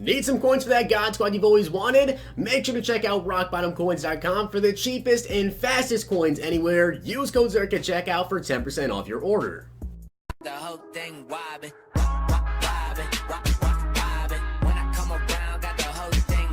Need some coins for that God Squad you've always wanted? Make sure to check out rockbottomcoins.com for the cheapest and fastest coins anywhere. Use code Zirksee at checkout for 10% off your order. The whole thing wobbin', wobbin', wobbin'. When I come around, got the whole thing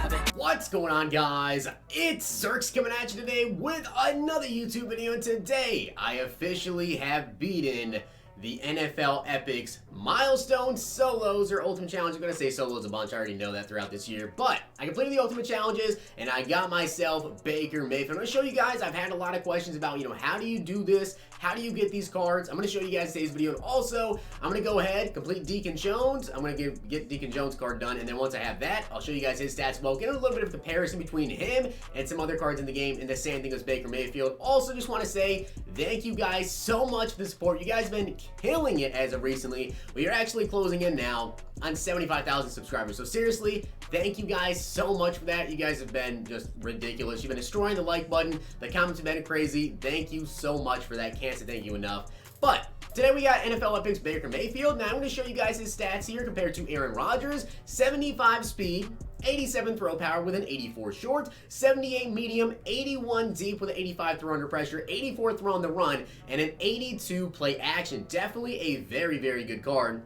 wobbin'. What's going on, guys? It's Zirksee coming at you today with another YouTube video, and today I officially have beaten the NFL Epics Milestone Solos, or Ultimate Challenge. I'm going to say solos a bunch. I already know that throughout this year. But I completed the Ultimate Challenges, and I got myself Baker Mayfield. I'm going to show you guys, I've had a lot of questions about, how do you do this? How do you get these cards? I'm going to show you guys today's video. And also, I'm going to go ahead, complete Deacon Jones. I'm going to get Deacon Jones card done. And then once I have that, I'll show you guys his stats. Well, get a little bit of comparison between him and some other cards in the game. And the same thing as Baker Mayfield. Also, just want to say thank you guys so much for the support. You guys have been killing it as of recently. We are actually closing in now on 75,000 subscribers. So seriously, thank you guys so much for that. You guys have been just ridiculous. You've been destroying the like button. The comments have been crazy. Thank you so much for that. Can't say thank you enough. But today we got NFL Epics Baker Mayfield. Now I'm going to show you guys his stats here compared to Aaron Rodgers. 75 speed, 87 throw power with an 84 short, 78 medium, 81 deep with an 85 throw under pressure, 84 throw on the run, and an 82 play action. Definitely a very, very good card.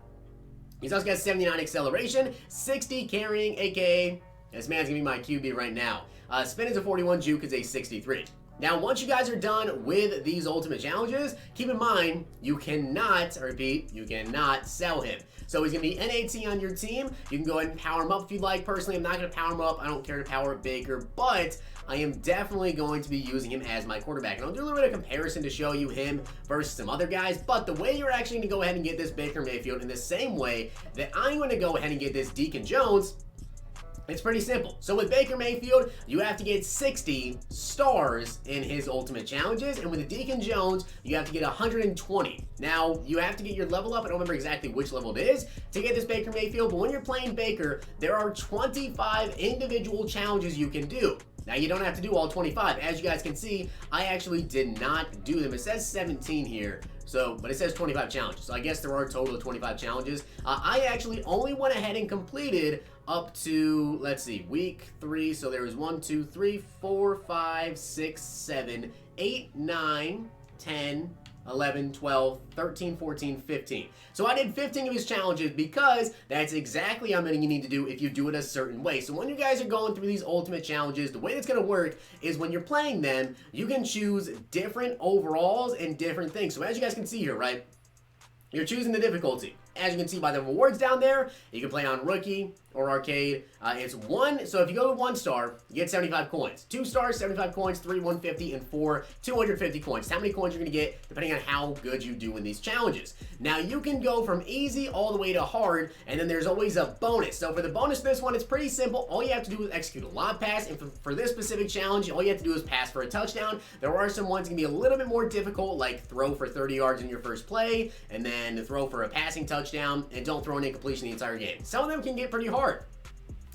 He's also got 79 acceleration, 60 carrying, aka this man's gonna be my QB right now. Spin is a 41, juke is a 63. Now, once you guys are done with these Ultimate Challenges, keep in mind, you cannot, I repeat, you cannot sell him. So he's going to be NAT on your team. You can go ahead and power him up if you'd like. Personally, I'm not going to power him up. I don't care to power up Baker, but I am definitely going to be using him as my quarterback. And I'll do a little bit of comparison to show you him versus some other guys, but the way you're actually going to go ahead and get this Baker Mayfield in the same way that I'm going to go ahead and get this Deacon Jones, it's pretty simple. So with Baker Mayfield, you have to get 60 stars in his Ultimate Challenges, and with the Deacon Jones, you have to get 120. Now, you have to get your level up. I don't remember exactly which level it is to get this Baker Mayfield, but when you're playing Baker, there are 25 individual challenges you can do. Now, you don't have to do all 25. As you guys can see, I actually did not do them. It says 17 here, but it says 25 challenges. So I guess there are a total of 25 challenges. I actually only went ahead and completed up to, let's see, week 3. So there was 1, 2, 3, 4, 5, 6, 7, 8, 9, 10, 11, 12, 13, 14, 15. So I did 15 of his challenges because that's exactly how many you need to do if you do it a certain way. So when you guys are going through these Ultimate Challenges, the way that's going to work is when you're playing them, you can choose different overalls and different things. So as you guys can see here, right, you're choosing the difficulty. As you can see by the rewards down there, you can play on Rookie or Arcade. It's 1, so if you go to 1 star, you get 75 coins. 2 stars, 75 coins, 3, 150, and 4, 250 coins. How many coins you're going to get depending on how good you do in these challenges. Now, you can go from easy all the way to hard, and then there's always a bonus. So for the bonus for this one, it's pretty simple. All you have to do is execute a lob pass, and for this specific challenge, all you have to do is pass for a touchdown. There are some ones going to be a little bit more difficult, like throw for 30 yards in your first play, and then throw for a passing touchdown, and don't throw an incompletion the entire game. Some of them can get pretty hard.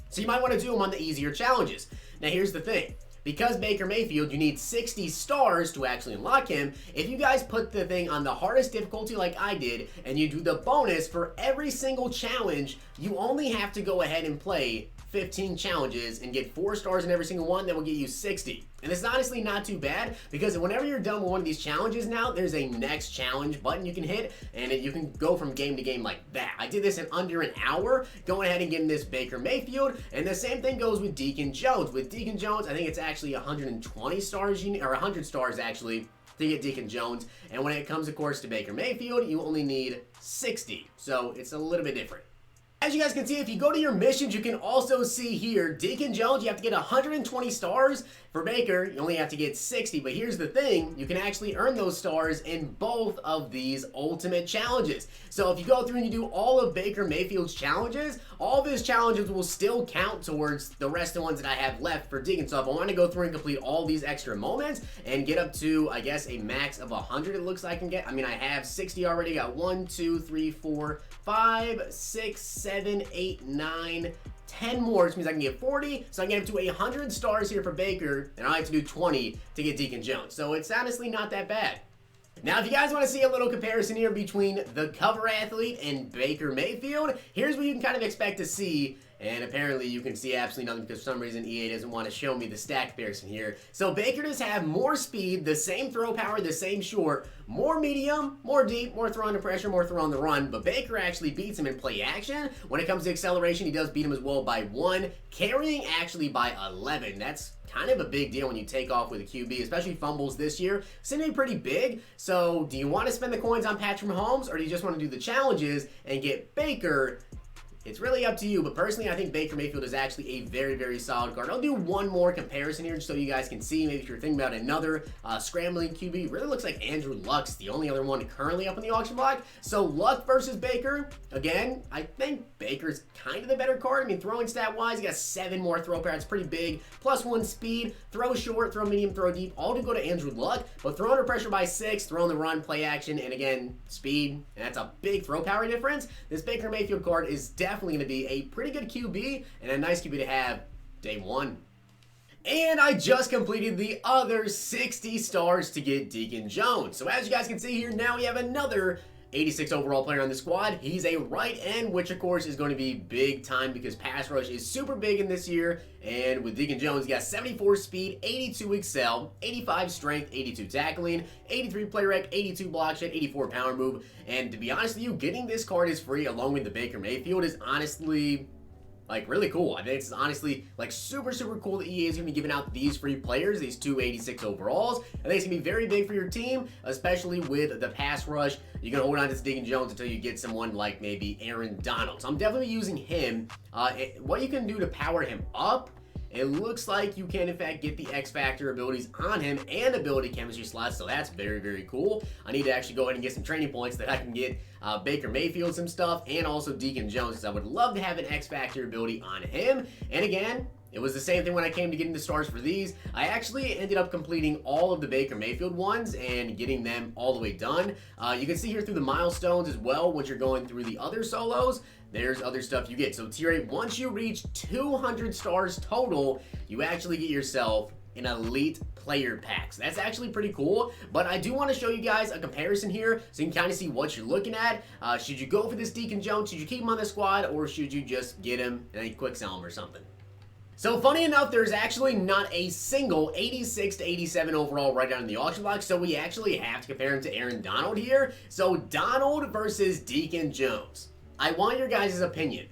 So you might want to do them on the easier challenges. Now here's the thing. Because Baker Mayfield, you need 60 stars to actually unlock him. If you guys put the thing on the hardest difficulty like I did, and you do the bonus for every single challenge, you only have to go ahead and play 15 challenges and get 4 stars in every single one. That will get you 60. And it's honestly not too bad, because whenever you're done with one of these challenges now, there's a next challenge button you can hit, and you can go from game to game like that. I did this in under an hour, going ahead and getting this Baker Mayfield, and the same thing goes with Deacon Jones. With Deacon Jones, I think it's actually 120 stars, or 100 stars actually, to get Deacon Jones. And when it comes, of course, to Baker Mayfield, you only need 60. So it's a little bit different. As you guys can see, if you go to your missions, you can also see here, Deacon Jones, you have to get 120 stars. For Baker, you only have to get 60, but here's the thing, you can actually earn those stars in both of these Ultimate Challenges. So if you go through and you do all of Baker Mayfield's challenges, all of his challenges will still count towards the rest of the ones that I have left for Deacon. So if I want to go through and complete all these extra moments and get up to, I guess, a max of 100, it looks like I can get. I mean, I have 60 already. Got 1, 2, 3, 4, 5, 6, 7, 8, 9, 10 more, which means I can get 40, so I can get up to 100 stars here for Baker, and I have to do 20 to get Deacon Jones. So it's honestly not that bad. Now, if you guys want to see a little comparison here between the cover athlete and Baker Mayfield, here's what you can kind of expect to see. And apparently you can see absolutely nothing because for some reason EA doesn't want to show me the stack comparison here. So Baker does have more speed, the same throw power, the same short, more medium, more deep, more throw under pressure, more throw on the run. But Baker actually beats him in play action. When it comes to acceleration, he does beat him as well by 1, carrying actually by 11. That's kind of a big deal when you take off with a QB, especially fumbles this year. It's going to be pretty big. So do you want to spend the coins on Patrick Mahomes, or do you just want to do the challenges and get Baker? It's really up to you, but personally, I think Baker Mayfield is actually a very, very solid card. I'll do one more comparison here just so you guys can see. Maybe if you're thinking about another scrambling QB, really looks like Andrew Luck's the only other one currently up in the auction block. So Luck versus Baker, again, I think Baker's kind of the better card. I mean, throwing stat-wise, he got 7 more throw power. It's pretty big. +1 speed, throw short, throw medium, throw deep, all to go to Andrew Luck. But throw under pressure by 6, throw on the run, play action, and again, speed. And that's a big throw power difference. This Baker Mayfield card is definitely going to be a pretty good QB and a nice QB to have day 1. And I just completed the other 60 stars to get Deacon Jones. So as you guys can see here, now we have another 86 overall player on the squad. He's a right end, which of course is going to be big time because pass rush is super big in this year. And with Deacon Jones, he got 74 speed, 82 excel, 85 strength, 82 tackling, 83 play rec, 82 block shed, 84 power move. And to be honest with you, getting this card is free along with the Baker Mayfield is honestly like really cool. I think it's honestly like super cool that EA is going to be giving out these free players, these 286 overalls. I think it's going to be very big for your team, especially with the pass rush. You're going to hold on to this Deacon Jones until you get someone like maybe Aaron Donald. So I'm definitely using him. What you can do to power him up, it looks like you can in fact get the X Factor abilities on him and ability chemistry slots, so that's very cool. I need to actually go ahead and get some training points that I can get Baker Mayfield some stuff and also Deacon Jones, because I would love to have an X Factor ability on him. And again, it was the same thing when I came to getting the stars for these. I actually ended up completing all of the Baker Mayfield ones and getting them all the way done. You can see here through the milestones as well, once you're going through the other solos, there's other stuff you get. So tier 8, once you reach 200 stars total, you actually get yourself an elite player pack. So that's actually pretty cool, but I do want to show you guys a comparison here so you can kind of see what you're looking at. Should you go for this Deacon Jones? Should you keep him on the squad, or should you just get him and then quick sell him or something? So funny enough, there's actually not a single 86 to 87 overall right down in the auction block, so we actually have to compare him to Aaron Donald here. So Donald versus Deacon Jones. I want your guys' opinion.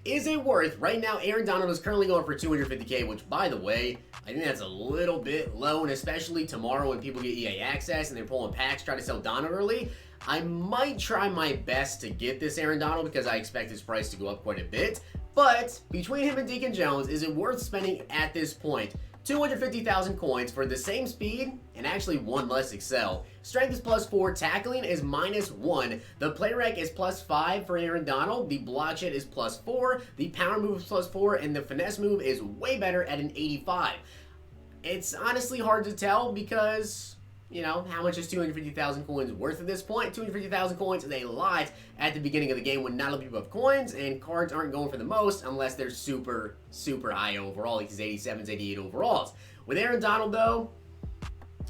Is it worth, right now Aaron Donald is currently going for 250k, which by the way, I think that's a little bit low, and especially tomorrow when people get EA access and they're pulling packs, try to sell Donald early. I might try my best to get this Aaron Donald because I expect his price to go up quite a bit. But between him and Deacon Jones, is it worth spending at this point 250,000 coins for the same speed and actually 1 less excel? Strength is +4, tackling is -1, the play rec is +5 for Aaron Donald, the block shed is +4, the power move is +4, and the finesse move is way better at an 85. It's honestly hard to tell because, you know, how much is 250,000 coins worth at this point? 250,000 coins is a lot at the beginning of the game when not a lot of people have coins, and cards aren't going for the most unless they're super high overall, like these 87s, 88 overalls. With Aaron Donald, though,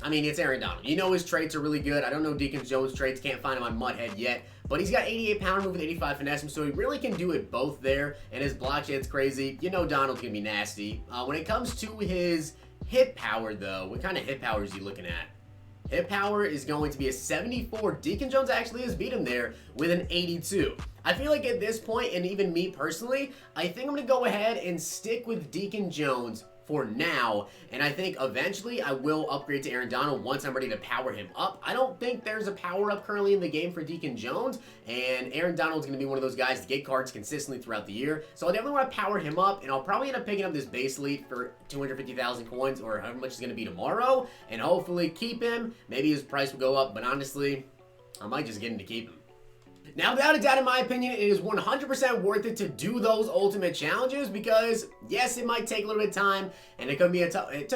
I mean, it's Aaron Donald. You know his traits are really good. I don't know Deacon Jones' traits. Can't find him on Mudhead yet. But he's got 88 power move with 85 finesse, so he really can do it both there. And his block shed's crazy. You know Donald's going to be nasty. When it comes to his hit power, though, what kind of hit power is he looking at? Hit power is going to be a 74. Deacon Jones actually has beat him there with an 82. I feel like at this point, and even me personally, I think I'm going to go ahead and stick with Deacon Jones for now, and I think eventually I will upgrade to Aaron Donald once I'm ready to power him up. I don't think there's a power up currently in the game for Deacon Jones, and Aaron Donald's going to be one of those guys to get cards consistently throughout the year, so I definitely want to power him up, and I'll probably end up picking up this base elite for 250,000 coins, or however much it's going to be tomorrow, and hopefully keep him. Maybe his price will go up, but honestly, I might just get him to keep him. Now, without a doubt, in my opinion, it is 100% worth it to do those ultimate challenges because, yes, it might take a little bit of time, and it took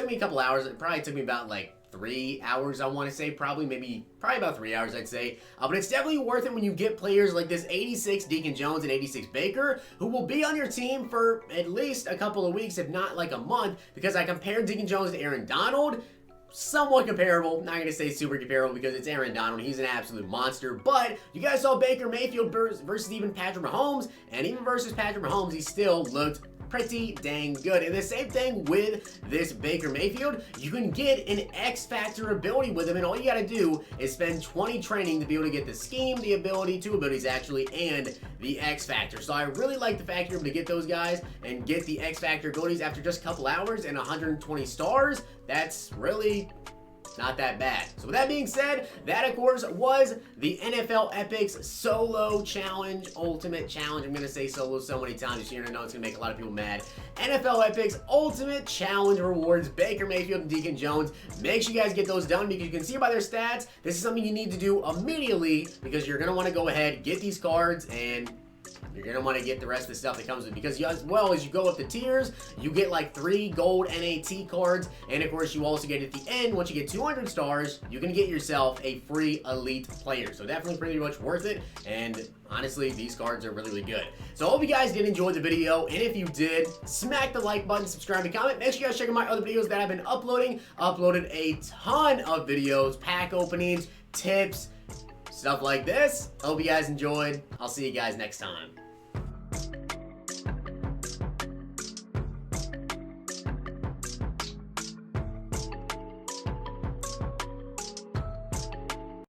me a couple hours. It probably took me about, like, 3 hours, I want to say. Probably about 3 hours, I'd say. But it's definitely worth it when you get players like this 86 Deacon Jones and 86 Baker, who will be on your team for at least a couple of weeks, if not, like, a month, because I compared Deacon Jones to Aaron Donald. somewhat comparable. Not going to say super comparable because it's Aaron Donald. He's an absolute monster. But you guys saw Baker Mayfield versus even Patrick Mahomes. And even versus Patrick Mahomes, he still looked pretty dang good. And the same thing with this Baker Mayfield. You can get an X Factor ability with him, and all you gotta do is spend 20 training to be able to get the scheme, the ability, 2 abilities actually, and the X Factor. So I really like the fact you're able to get those guys and get the X Factor abilities after just a couple hours and 120 stars. That's really not that bad. So with that being said, that of course was the NFL Epics Solo Challenge, Ultimate Challenge. I'm going to say solo so many times, you're going to know it's going to make a lot of people mad. NFL Epics Ultimate Challenge rewards, Baker Mayfield and Deacon Jones. Make sure you guys get those done because you can see by their stats, this is something you need to do immediately because you're going to want to go ahead, get these cards, and you're going to want to get the rest of the stuff that comes with it because as well as you go up the tiers, you get like 3 gold NAT cards, and of course you also get at the end, once you get 200 stars, you can get yourself a free elite player. So definitely pretty much worth it, and honestly, these cards are really, really good. So I hope you guys did enjoy the video, and if you did, smack the like button, subscribe, and comment. Make sure you guys check out my other videos that I've been uploading. Uploaded a ton of videos, pack openings, tips, stuff like this. Hope you guys enjoyed. I'll see you guys next time.